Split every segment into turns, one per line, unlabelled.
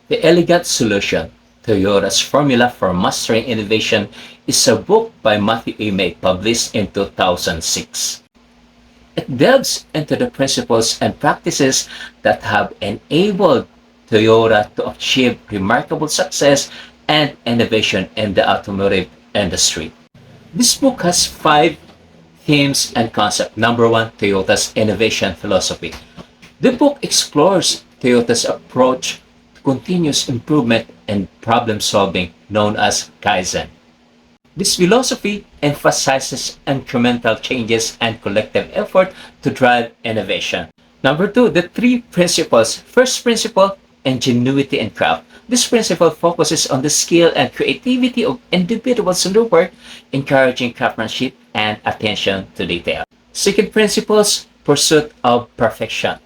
The Elegant Solution, Toyota's Formula for Mastering Innovation, is a book by Matthew A. May published in 2006. It delves into the principles and practices that have enabled Toyota to achieve remarkable success and innovation in the automotive industry. This book has five themes and concepts. Number one, Toyota's innovation philosophy. The book explores Toyota's approach to continuous improvement and problem solving known as Kaizen. This philosophy emphasizes incremental changes and collective effort to drive innovation. Number two, the three principles. First principle, ingenuity and craft. This principle focuses on the skill and creativity of individuals in the work, encouraging craftsmanship and attention to detail. Second principles, pursuit of perfection.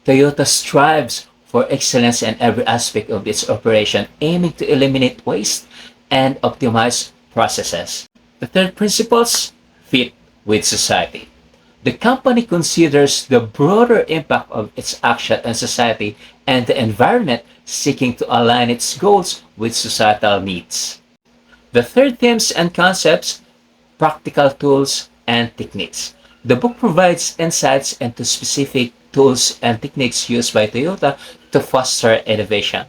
Toyota strives for excellence in every aspect of its operation, aiming to eliminate waste and optimize processes. The third principles, fit with society. The company considers the broader impact of its action on society and the environment, seeking to align its goals with societal needs. The third themes and concepts, practical tools and techniques. The book provides insights into specific tools and techniques used by Toyota to foster innovation,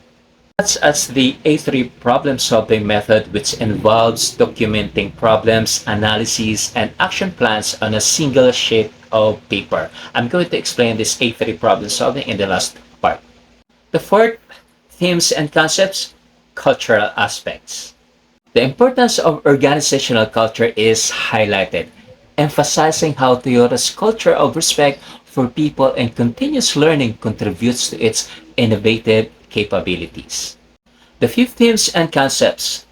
such as the A3 problem-solving method, which involves documenting problems, analyses, and action plans on a single sheet of paper. I'm going to explain this A3 problem-solving in the last part. The fourth themes and concepts, cultural aspects. The importance of organizational culture is highlighted, emphasizing how Toyota's culture of respect for people and continuous learning contributes to its innovative capabilities. The fifth themes and concepts,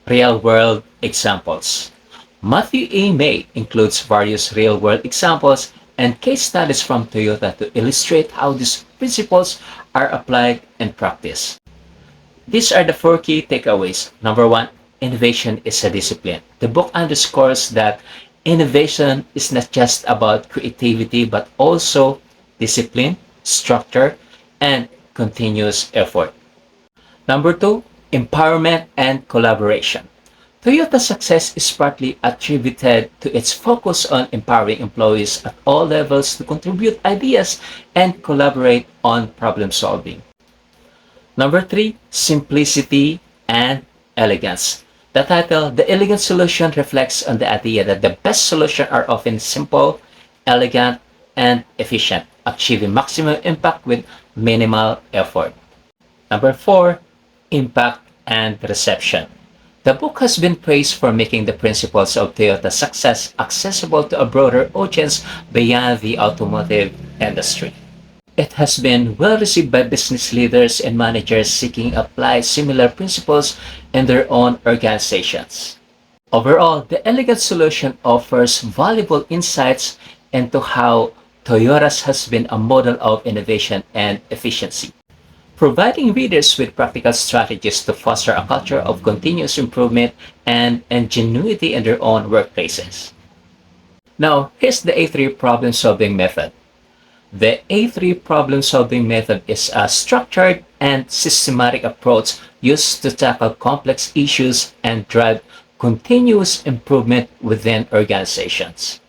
real-world examples. Matthew A. May includes various real-world examples and case studies from Toyota to illustrate how these principles are applied in practice. These are the four key takeaways. Number one, innovation is a discipline. The book underscores that innovation is not just about creativity but also discipline, structure, and continuous effort. Number two, empowerment and collaboration. Toyota's success is partly attributed to its focus on empowering employees at all levels to contribute ideas and collaborate on problem solving. Number three, simplicity and elegance. The title, The Elegant Solution, reflects on the idea that the best solutions are often simple, elegant, and efficient, achieving maximum impact with minimal effort. Number four, impact and reception. The book has been praised for making the principles of Toyota's success accessible to a broader audience beyond the automotive industry. It has been well received by business leaders and managers seeking to apply similar principles in their own organizations. Overall, the Elegant Solution offers valuable insights into how Toyota has been a model of innovation and efficiency, providing readers with practical strategies to foster a culture of continuous improvement and ingenuity in their own workplaces. Now, here's the A3 problem-solving method. The A3 problem-solving method is a structured and systematic approach used to tackle complex issues and drive continuous improvement within organizations.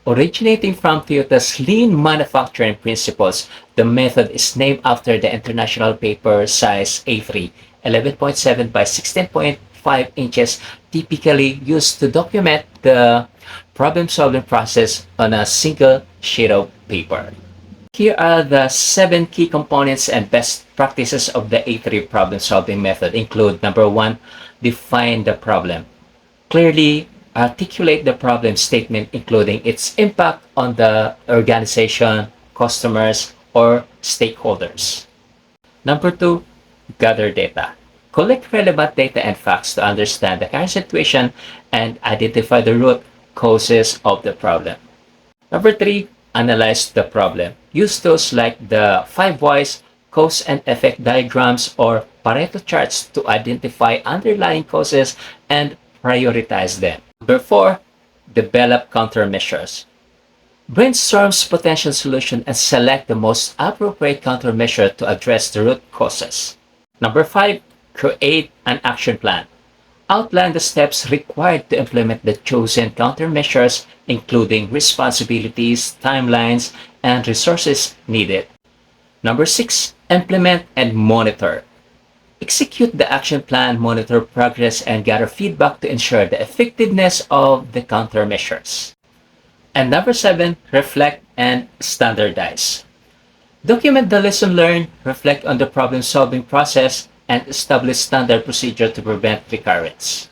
Originating from Toyota's lean manufacturing principles, the method is named after the international paper size A3, 11.7 by 16.5 inches, typically used to document the problem-solving process on a single sheet of paper. Here are the 7 key components and best practices of the A3 problem-solving method. Include number 1, define the problem. Clearly articulate the problem statement, including its impact on the organization, customers, or stakeholders. Number 2, gather data. Collect relevant data and facts to understand the current situation and identify the root causes of the problem. Number 3, analyze the problem. Use tools like the 5 whys, cause and effect diagrams, or Pareto charts to identify underlying causes and prioritize them. Number 4, develop countermeasures. Brainstorm potential solutions and select the most appropriate countermeasure to address the root causes. Number 5, create an action plan. Outline the steps required to implement the chosen countermeasures, including responsibilities, timelines, and resources needed. Number 6, implement and monitor. Execute the action plan, monitor progress, and gather feedback to ensure the effectiveness of the countermeasures. And number 7, reflect and standardize. Document the lesson learned, reflect on the problem-solving process, and establish standard procedure to prevent recurrence.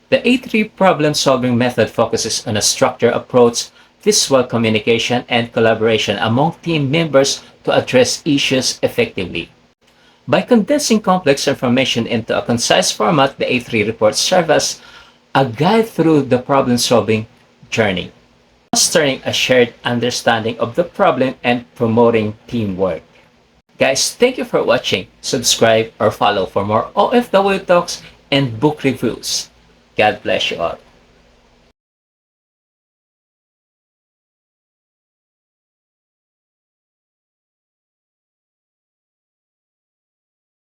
The A3 problem-solving method focuses on a structured approach, visual communication, and collaboration among team members to address issues effectively. By condensing complex information into a concise format, the A3 reports serve as a guide through the problem-solving journey, fostering a shared understanding of the problem and promoting teamwork. Guys, thank you for watching. Subscribe or follow for more OFW talks and book reviews. God bless you all.